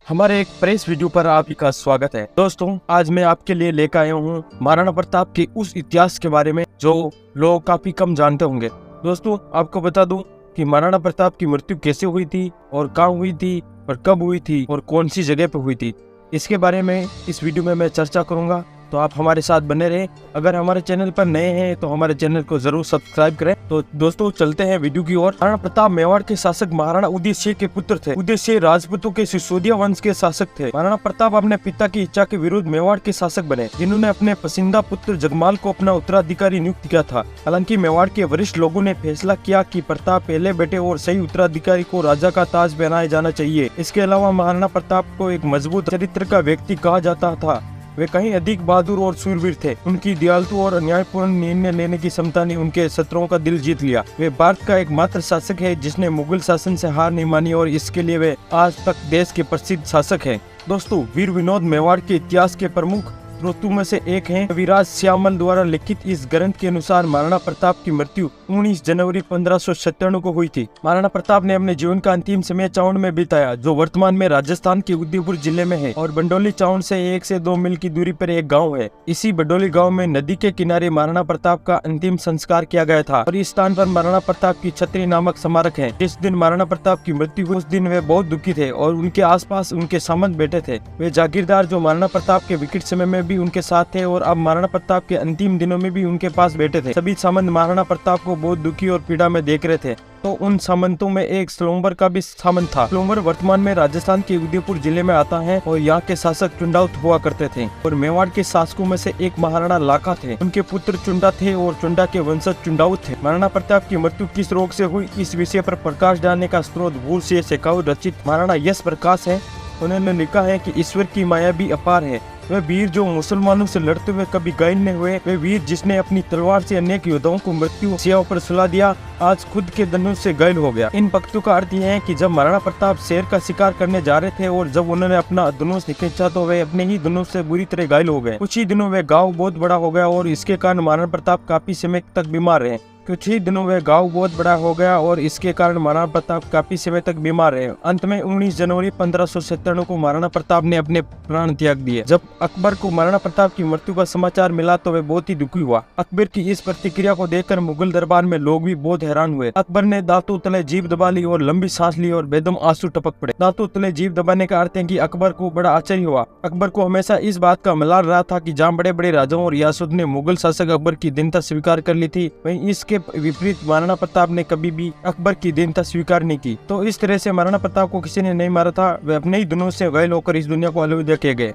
हमारे एक press video पर आपका स्वागत है। दोस्तों, आज मैं आपके लिए लेकर आया हूँ महाराणा प्रताप के उस इतिहास के बारे में जो लोग काफी कम जानते होंगे। दोस्तों, आपको बता दूं कि महाराणा प्रताप की मृत्यु कैसे हुई थी और कहाँ हुई थी और कब हुई थी और कौन सी जगह पर हुई थी, इसके बारे में इस वीडियो में मैं चर्चा करूंगा। तो आप हमारे साथ बने रहें। अगर हमारे चैनल पर नए हैं तो हमारे चैनल को जरूर सब्सक्राइब करें। तो दोस्तों, चलते हैं वीडियो की ओर। महाराणा प्रताप मेवाड़ के शासक महाराणा उदय सिंह के पुत्र थे। उदय सिंह राजपूतों के सिसोदिया वंश के शासक थे। महाराणा प्रताप अपने पिता की इच्छा के विरुद्ध मेवाड़ के शासक बने, जिन्होंने अपने पसंदीदा पुत्र जगमाल को अपना उत्तराधिकारी नियुक्त किया था। हालांकि मेवाड़ के वरिष्ठ लोगों ने फैसला किया कि प्रताप पहले बेटे और सही उत्तराधिकारी को राजा का ताज पहनाया जाना चाहिए। इसके अलावा महाराणा प्रताप को एक मजबूत चरित्र का व्यक्ति कहा जाता था। वे कहीं अधिक बहादुर और शूरवीर थे। उनकी दयालु और अन्यायपूर्ण निर्णय लेने की क्षमता ने उनके शत्रुओं का दिल जीत लिया। वे भारत का एकमात्र शासक है जिसने मुगल शासन से हार नहीं मानी और इसके लिए वे आज तक देश के प्रसिद्ध शासक हैं। दोस्तों, वीर विनोद मेवाड़ के इतिहास के प्रमुख स्रोतों में से एक हैं। कविराज श्यामल द्वारा लिखित इस ग्रंथ के अनुसार महाराणा प्रताप की मृत्यु 19 जनवरी 1597 को हुई थी। महाराणा प्रताप ने अपने जीवन का अंतिम समय चावड़ में बिताया, जो वर्तमान में राजस्थान के उदयपुर जिले में है और बंडोली चावड़ से 1 से 2 मील की दूरी पर एक गांव है। इसी बंडोली गांव में नदी के किनारे महाराणा प्रताप का अंतिम संस्कार किया गया था और इस स्थान पर महाराणा प्रताप की छतरी नामक स्मारक है। जिस दिन महाराणा प्रताप की मृत्यु हुई उस दिन वे बहुत दुखी थे और उनके आसपास उनके सामंत बैठे थे। वे जागीरदार जो महाराणा प्रताप के विकट समय में भी उनके साथ थे और अब महाराणा प्रताप के अंतिम दिनों में भी उनके पास बैठे थे। सभी सामंत महाराणा प्रताप को बहुत दुखी और पीड़ा में देख रहे थे। तो उन सामंतों में एक स्लोम्बर का भी सामंत था। स्लोम्बर वर्तमान में राजस्थान के उदयपुर जिले में आता है और यहाँ के शासक चुंडाउत हुआ करते थे और मेवाड़ के शासकों में से एक महाराणा लाखा थे। उनके पुत्र चुंडा थे और चुंडा के वंशज चुंडाउत थे। महाराणा प्रताप की मृत्यु किस रोग से हुई, इस विषय पर प्रकाश डालने का स्रोत भूल से शेखाव रचित महाराणा यश प्रकाश है। उन्होंने लिखा है कि ईश्वर की माया भी अपार है। वे वीर जो मुसलमानों से लड़ते हुए कभी घायल नहीं हुए, वे वीर जिसने अपनी तलवार से अनेक योद्धाओं को मृत्यु सियाओं पर सुला दिया, आज खुद के धनुष से घायल हो गया। इन पंक्तियों का अर्थ यह है कि जब महाराणा प्रताप शेर का शिकार करने जा रहे थे और जब उन्होंने अपना धनुष खींचा तो वे अपने ही धनुष से बुरी तरह घायल हो गए। कुछ ही दिनों वे गाँव बहुत बड़ा हो गया और इसके कारण महाराणा प्रताप काफी समय तक बीमार रहे। कुछ ही दिनों में गांव बहुत बड़ा हो गया और इसके कारण महाराणा प्रताप काफी समय तक बीमार रहे। अंत में 19 जनवरी 1597 को महाराणा प्रताप ने अपने प्राण त्याग दिए। जब अकबर को महाराणा प्रताप की मृत्यु का समाचार मिला तो वह बहुत ही दुखी हुआ। अकबर की इस प्रतिक्रिया को देखकर मुगल दरबार में लोग भी बहुत हैरान हुए। अकबर ने दांतों तले जीभ दबा ली और लंबी सांस ली और बेदम आंसू टपक पड़े। दांतों तले जीभ दबाने का अर्थ है कि अकबर को बड़ा आश्चर्य हुआ। अकबर को हमेशा इस बात का मलाल रहा था कि जहाँ बड़े बड़े राजाओं और रियासत ने मुगल शासक अकबर की दीनता स्वीकार कर ली थी, वहीं इसके विपरीत महाराणा प्रताप ने कभी भी अकबर की दीनता स्वीकार नहीं की। तो इस तरह से महाराणा प्रताप को किसी ने नहीं मारा था, वे अपने ही धनुष से घायल होकर इस दुनिया को अलविदा किए गए।